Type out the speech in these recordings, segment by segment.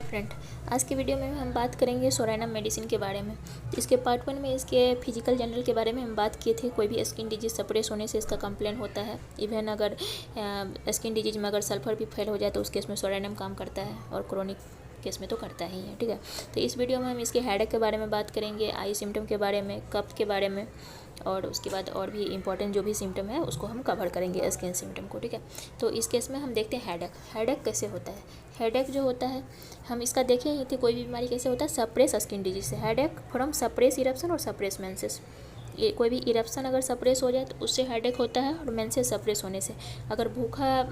Friend, आज के video में हम बात करेंगे सोरानम मेडिसिन के बारे में। इसके पार्ट 1 में इसके फिजिकल जनरल के बारे में हम बात किए थे। कोई भी स्किन डिजीज सप्रेस होने से इसका कंप्लेन होता है। इवन अगर स्किन डिजीज में अगर सल्फर भी फेल हो जाए तो उस केस में सोरानम काम करता है, और क्रोनिक केस में तो करता ही है। ठीक है, तो इस वीडियो में हम इसके हेडेक के बारे में बात करेंगे, आई सिम्टम के बारे में, कफ के बारे में, और उसके बाद और भी इंपॉर्टेंट जो भी सिम्टम है उसको हम कवर करेंगे, स्किन सिम्टम को। ठीक है, तो इस केस में हम देखते हैं हेडेक कैसे होता है। हेडेक जो होता है, हम इसका देखे ही थे, कोई भी बीमारी कैसे होता है, सप्रेस स्किन डिजीज से। हेडेक फ्रॉम सप्रेस इरप्शन और सप्रेस मेंसेस। ये कोई भी इरप्शन अगर सप्रेस हो जाए तो उससे हेडेक होता है, और मेंसेस सप्रेस होने से अगर भूखा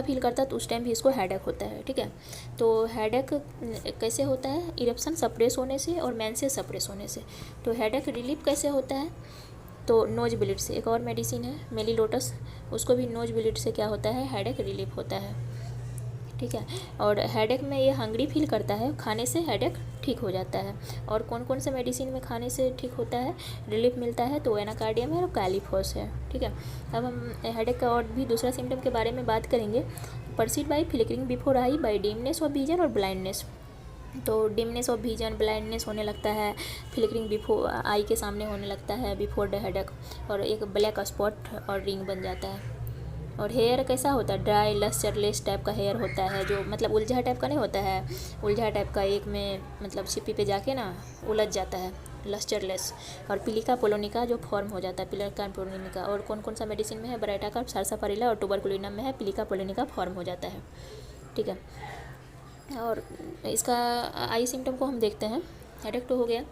फील करता है तो उस टाइम भी इसको हेडेक होता है। ठीक है, तो हेडेक कैसे होता है, इरप्शन सप्रेस होने से और मेंसेस सप्रेस होने से। तो हेडेक रिलीफ कैसे होता है, तो नोज ब्लीड से। एक और मेडिसिन है मेलिलोटस, उसको भी नोज ब्लीड से क्या होता है, हेडेक रिलीफ होता है। ठीक है, और हेडेक में ये हंग्री फील करता है, खाने से हेडेक ठीक हो जाता है। और कौन कौन से मेडिसिन में खाने से ठीक होता है, रिलीफ मिलता है, तो एनाकार्डियम है और कैलिफोस है। ठीक है, अब हम हेडेक का और भी दूसरा सिम्टम के बारे में बात करेंगे। Preceded by flickering before eye by dimness of vision और ब्लाइंडनेस। तो डिमनेस ऑफ विजन, ब्लाइंडनेस होने लगता है, फ्लिकरिंग बिफोर आई के सामने होने लगता है बिफोर द हेडेक, और एक ब्लैक स्पॉट और रिंग बन जाता है। और हेयर कैसा होता है, ड्राई लस्टरलेस टाइप का हेयर होता है, जो मतलब उलझा टाइप का नहीं होता है, उलझा टाइप का एक में मतलब छिपी पे जाके ना उलझ जाता है, लस्टरलेस। और पिलिका पोलोनिका जो फॉर्म हो जाता है, पिलिका पोलोनिका। और कौन कौन सा मेडिसिन में है, ब्राइटा का, सारसाफारिला और टुबरकुलिनम में है, पिलिका पोलोनिका फॉर्म हो जाता है। ठीक है, और इसका आई सिम्टम को हम देखते हैं। हेडेक तो हो गया,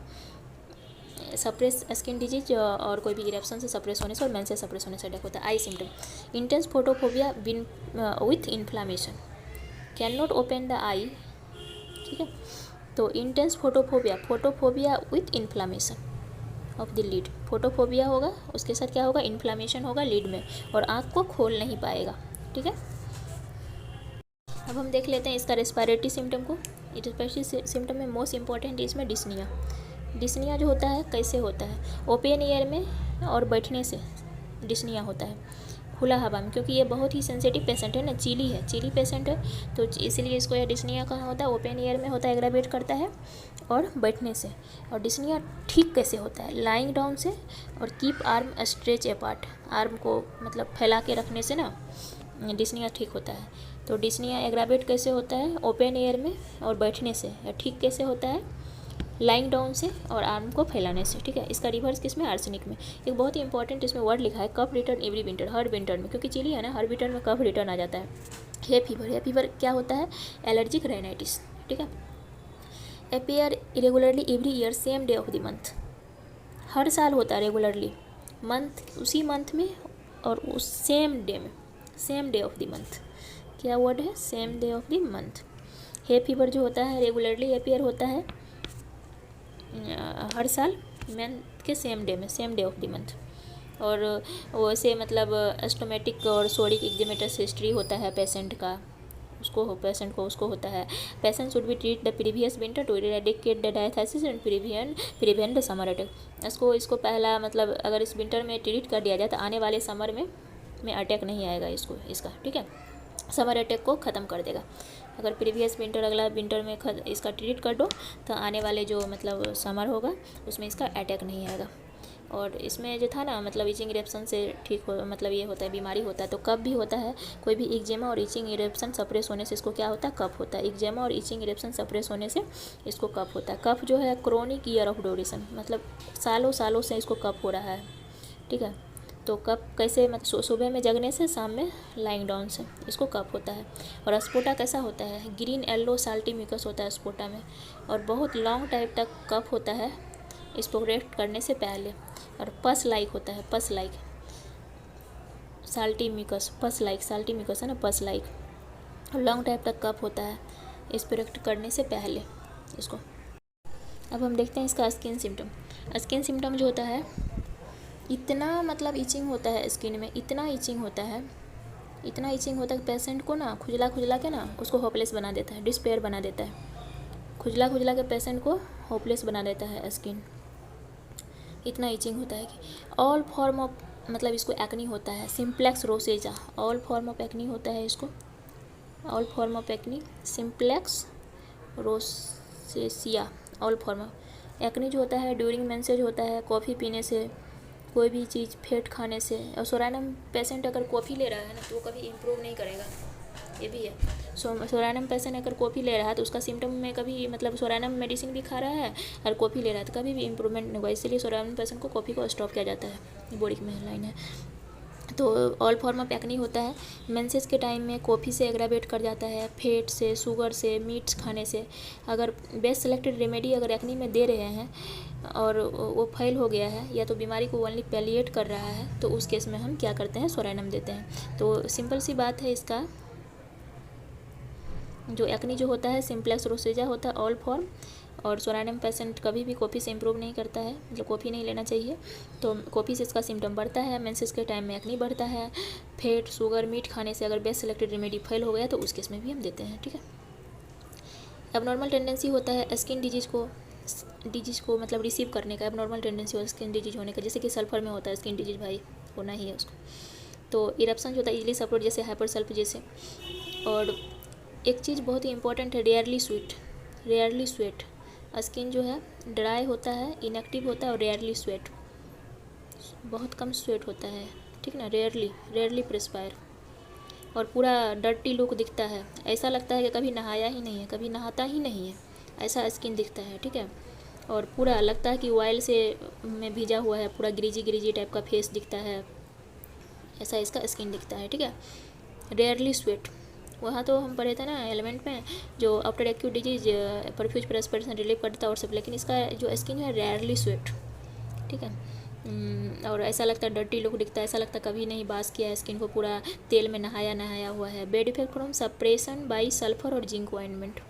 सप्रेस स्किन डिजीज और कोई भी इरेप्शन से सप्रेस होने से और मेंसेस सप्रेस होने से हेडेक होता है। Eye symptom, intense photophobia with inflammation, can not open the eye. ठीक है, तो intense photophobia with inflammation of the lid. Photophobia होगा, उसके साथ क्या होगा, इन्फ्लामेशन होगा लीड में, और आँख को खोल नहीं पाएगा। ठीक है, अब हम देख लेते हैं इसका रेस्पिरेटरी सिम्टम को। रेस्पिरेटरी सिम्टम में मोस्ट इंपॉर्टेंट इसमें डिस्निया। डिस्निया जो होता है कैसे होता है, ओपन एयर में और बैठने से डिस्निया होता है, खुला हवा में, क्योंकि ये बहुत ही सेंसिटिव पेशेंट है ना, चीली पेशेंट है, तो इसलिए इसको यह डिस्निया कहाँ होता है, ओपन एयर में होता है, एग्रावेट करता है, और बैठने से। और डिस्निया ठीक कैसे होता है, लाइंग डाउन से, और keep arm stretch apart, arm को मतलब फैला के रखने से ना डिस्निया ठीक होता है। तो डिस्निया एग्रावेट कैसे होता है, ओपन एयर में और बैठने से। ठीक कैसे होता है, लाइंग डाउन से और आर्म को फैलाने से। ठीक है, इसका रिवर्स किस में, आर्सेनिक में। एक बहुत ही इंपॉर्टेंट इसमें वर्ड लिखा है, कफ रिटर्न एवरी विंटर, हर विंटर में, क्योंकि चिली है ना, हर विंटर में कफ रिटर्न आ जाता है। हे फीवर क्या होता है, एलर्जिक राइनाइटिस। ठीक है, appear irregularly every year same day of the month, हर साल होता है रेगुलरली, मंथ उसी मंथ में और उस सेम डे में, same day of the month. क्या वर्ड है, same day of the month. Hay fever जो होता है रेगुलरली अपीयर होता है हर साल मंथ के सेम डे में, same day of the month. और वैसे मतलब एस्टोमेटिक और सोरिक एक्जिमेटस हिस्ट्री होता है पेशेंट का, उसको होता है। Patient should be treat the previous winter to eradicate the diathesis and prevent the summer attack. इसको पहला मतलब अगर इस विंटर में ट्रीट कर दिया जाए तो आने वाले समर में अटैक नहीं आएगा इसका। ठीक है, समर अटैक को ख़त्म कर देगा। अगर प्रीवियस विंटर, अगला विंटर में इसका ट्रीट कर दो तो आने वाले जो मतलब समर होगा उसमें इसका अटैक नहीं आएगा। और इसमें जो था ना, मतलब इचिंग इरेप्शन से ठीक हो, मतलब ये होता है, बीमारी होता है तो कफ भी होता है। कोई भी इक्जेमा और इचिंग इरेप्शन सप्रेस होने से इसको क्या होता है, कफ होता है। इक्जेमा और इचिंग इरेप्शन सप्रेस होने से इसको कफ होता है। कफ जो है क्रोनिक ईयर ऑफ ड्यूरेशन, मतलब सालों से इसको कफ हो रहा है। ठीक है, तो कफ कैसे, मतलब सुबह में जगने से, शाम में लाइंग डाउन से इसको कफ होता है। और स्पोटा कैसा होता है, ग्रीन येलो साल्टी म्यूकस होता है स्पोटा में, और बहुत लॉन्ग टाइम तक कफ होता है स्पोरेट करने से पहले। और पस लाइक होता है, पस लाइक साल्टी म्यूकस है ना, पस लाइक, लॉन्ग टाइम तक कफ होता है स्पोरेट करने से पहले इसको। अब हम देखते हैं इसका स्किन सिम्टम जो होता है, इतना मतलब इचिंग होता है स्किन में, इतना इचिंग होता है पेशेंट को ना खुजला के ना उसको होपलेस बना देता है, डिस्पेयर बना देता है। खुजला के पेशेंट को होपलेस बना देता है स्किन, इतना इचिंग होता है कि ऑल फॉर्म ऑफ, मतलब इसको एक्नी होता है, simplex rosacea, all form of acne होता है इसको। All form of acne, simplex rosacea, all form. Acne जो होता है ड्यूरिंग मेंसेज होता है, कॉफ़ी पीने से, कोई भी चीज़ फेट खाने से। और सोरानम पेशेंट अगर कॉफ़ी ले रहा है ना तो वो कभी इम्प्रूव नहीं करेगा, ये भी है। सोरानम पेशेंट अगर कॉफ़ी ले रहा है तो उसका सिम्टम में कभी मतलब सोरानम मेडिसिन भी खा रहा है और कॉफ़ी ले रहा है तो कभी भी इम्प्रूवमेंट नहीं होगा, इसीलिए सोरानम पेशेंट को कॉफ़ी को स्टॉप किया जाता है, ये बॉडी में लाइन है। तो ऑल फॉर्म ऑफ एक्नी होता है मेंसेस के टाइम में, कॉफ़ी से एग्रावेट कर जाता है, फैट से, शुगर से, मीट्स खाने से। अगर बेस्ट सेलेक्टेड रेमेडी अगर एक्नी में दे रहे हैं और वो फेल हो गया है या तो बीमारी को ओनली पैलिएट कर रहा है तो उस केस में हम क्या करते हैं, सोरानम देते हैं। तो सिंपल सी बात है, इसका जो एक्नी जो होता है सिम्प्लेक्स रोसेजा होता है ऑल फॉर्म, और सोरानम पेशेंट कभी भी कॉफ़ी से इम्प्रूव नहीं करता है, मतलब कॉफ़ी नहीं लेना चाहिए। तो कॉफ़ी से इसका सिम्टम बढ़ता है, मेंसेस के टाइम में एक्नी बढ़ता है, फैट, शुगर, मीट खाने से अगर बेस्ट सेलेक्टेड रेमेडी फेल हो गया तो उस केस में भी हम देते हैं, ठीक है। एबनॉर्मल टेंडेंसी होता है स्किन डिजीज़ को मतलब रिसीव करने का, एबनॉर्मल टेंडेंसी हो स्किन डिजीज होने का, जैसे कि सल्फर में होता है स्किन डिजीज, भाई होना ही है उसको। तो इरप्शन होता है इजली सपोर्ट, जैसे हाइपर सल्फ जैसे। और एक चीज़ बहुत ही इंपॉर्टेंट है, रेयरली स्वेट। स्किन जो है ड्राई होता है, इनएक्टिव होता है और रेयरली स्वेट, बहुत कम स्वेट होता है, ठीक ना, रेयरली प्रेस्पायर। और पूरा डर्टी लुक दिखता है, ऐसा लगता है कि कभी नहाया ही नहीं है, कभी नहाता ही नहीं है, ऐसा स्किन दिखता है, ठीक है। और पूरा लगता है कि ऑयल से में भीजा हुआ है, पूरा ग्रीजी टाइप का फेस दिखता है, ऐसा इसका स्किन दिखता है, ठीक है। रेयरली स्वेट, वहाँ तो हम पढ़े थे ना एलिमेंट में, जो after acute disease perfuse perspiration relieve करता है और सब, लेकिन इसका जो स्किन है रेयरली स्वेट, ठीक है। और ऐसा लगता है डर्टी लुक दिखता है, ऐसा लगता है कभी नहीं बास किया है स्किन को, पूरा तेल में नहाया हुआ है। Bed effect from suppression by sulphur और जिंक ऑइंटमेंट,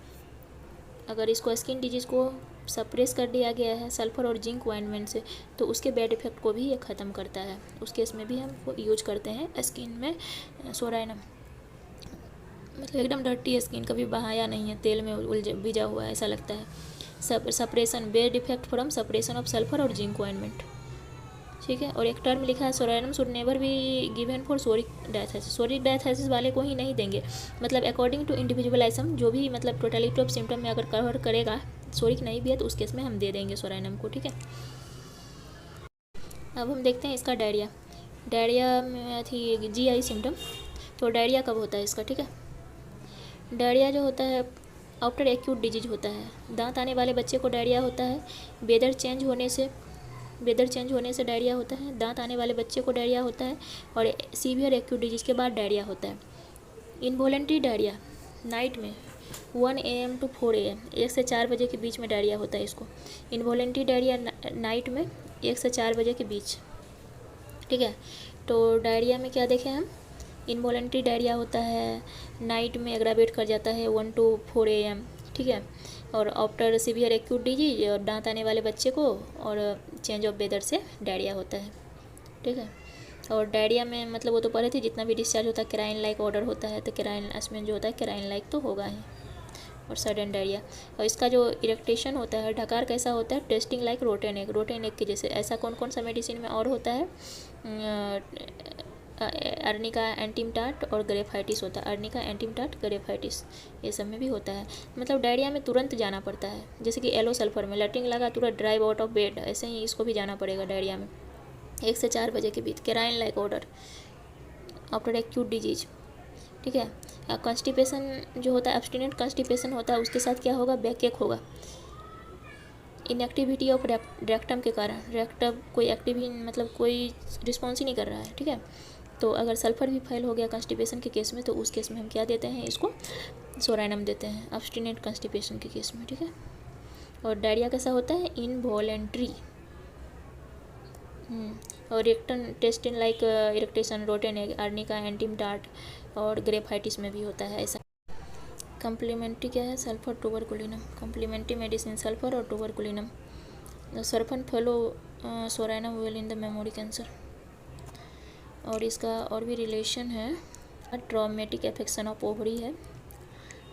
अगर इसको स्किन डिजीज़ को सप्रेस कर दिया गया है सल्फर और जिंक ऑइंटमेंट से तो उसके बैड इफेक्ट को भी ये ख़त्म करता है, उस केस में भी हम यूज करते हैं स्किन में सोरानम। मतलब एकदम डर्टी स्किन, कभी बहाया नहीं है, तेल में उलझ भिजा हुआ है, ऐसा लगता है। Suppression, bed effect from suppression of sulphur और जिंक ऑइंटमेंट, ठीक है। और एक टर्म लिखा है, सोरानम शुड नेवर भी गिवन फॉर सोरिक डायथेसिस, सोरिक डायथेसिस वाले को ही नहीं देंगे, मतलब अकॉर्डिंग टू इंडिविजुअलाइजम, जो भी मतलब टोटलिटी ऑफ सिम्टम में अगर कवर करेगा, सोरिक नहीं भी है तो उस केस में हम दे देंगे सोरानम को, ठीक है। अब हम देखते हैं इसका डायरिया में थी GI सिम्टम। तो डायरिया कब होता है इसका, ठीक है। डायरिया जो होता है आफ्टर एक्यूट डिजीज होता है, दांत आने वाले बच्चे को डायरिया होता है, वेदर चेंज होने से डायरिया होता है, दांत आने वाले बच्चे को डायरिया होता है, और सीवियर एक्यूट डिजीज के बाद डायरिया होता है। इनवॉलेंट्री डायरिया नाइट में 1 AM to 4 AM, 1 से 4 बजे के बीच में डायरिया होता है इसको। इनवॉलेंट्री डायरिया नाइट में 1 से 4 बजे के बीच, ठीक है। तो डायरिया में क्या देखें हम, इनवॉलेंट्री डायरिया होता है, नाइट में एग्रावेट कर जाता है 1 to 4 AM, ठीक है। और आफ्टर सीवियर एक्यूट डिजीज, और दांत आने वाले बच्चे को और चेंज ऑफ वेदर से डायरिया होता है, ठीक है। और डायरिया में मतलब वो तो पढ़े थे, जितना भी डिस्चार्ज होता है केराइन लाइक ऑर्डर होता है, तो केराइन इसमें जो होता है केराइन लाइक तो होगा ही, और सडन डायरिया। और इसका जो इरेक्टेशन होता है, ढकार कैसा होता है, टेस्टिंग लाइक रोटेन एग के जैसे। ऐसा कौन सा मेडिसिन में और होता है, अर्निका एंटीमटाट और ग्रेफाइटिस होता है, अर्निका एंटीमटाट ग्रेफाइटिस, ये सब में भी होता है। मतलब डायरिया में तुरंत जाना पड़ता है, जैसे कि येलो सल्फर में लैट्रिन लगा तुरंत ड्राइव आउट ऑफ बेड, ऐसे ही इसको भी जाना पड़ेगा डायरिया में 1 से 4 बजे के बीच, carrion like odour after acute disease, ठीक है। कॉन्स्टिपेशन जो होता है, एब्स्टिनेंट कॉन्स्टिपेशन होता है, उसके साथ क्या होगा, बैकएक होगा। इनएक्टिविटी ऑफ रेक्टम के कारण, रेक्टम कोई एक्टिव ही मतलब कोई रिस्पॉन्स ही नहीं कर रहा है, ठीक है। तो अगर सल्फर भी फेल हो गया कॉन्स्टिपेशन के केस में तो उस केस में हम क्या देते हैं, इसको सोरानम देते हैं एब्स्टिनेंट कॉन्स्टिपेशन के केस में, ठीक है। और डायरिया कैसा होता है, इनवॉलेंट्री, और tasting like eructation, rotten egg, arnica एंटीमटाट और ग्रेफाइटिस में भी होता है ऐसा। कम्प्लीमेंट्री क्या है, sulphur tuberculinum, complementary medicine sulphur और tuberculinum. Sulphur follow psorinum well in the memory cancer. और इसका और भी रिलेशन है, ट्रॉमेटिक एफेक्शन ऑफ ओवरी है,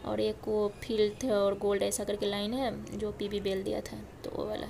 और एक वो फिल्थ और गोल्ड ऐसा करके लाइन है जो PB बेल दिया था, तो वो वाला।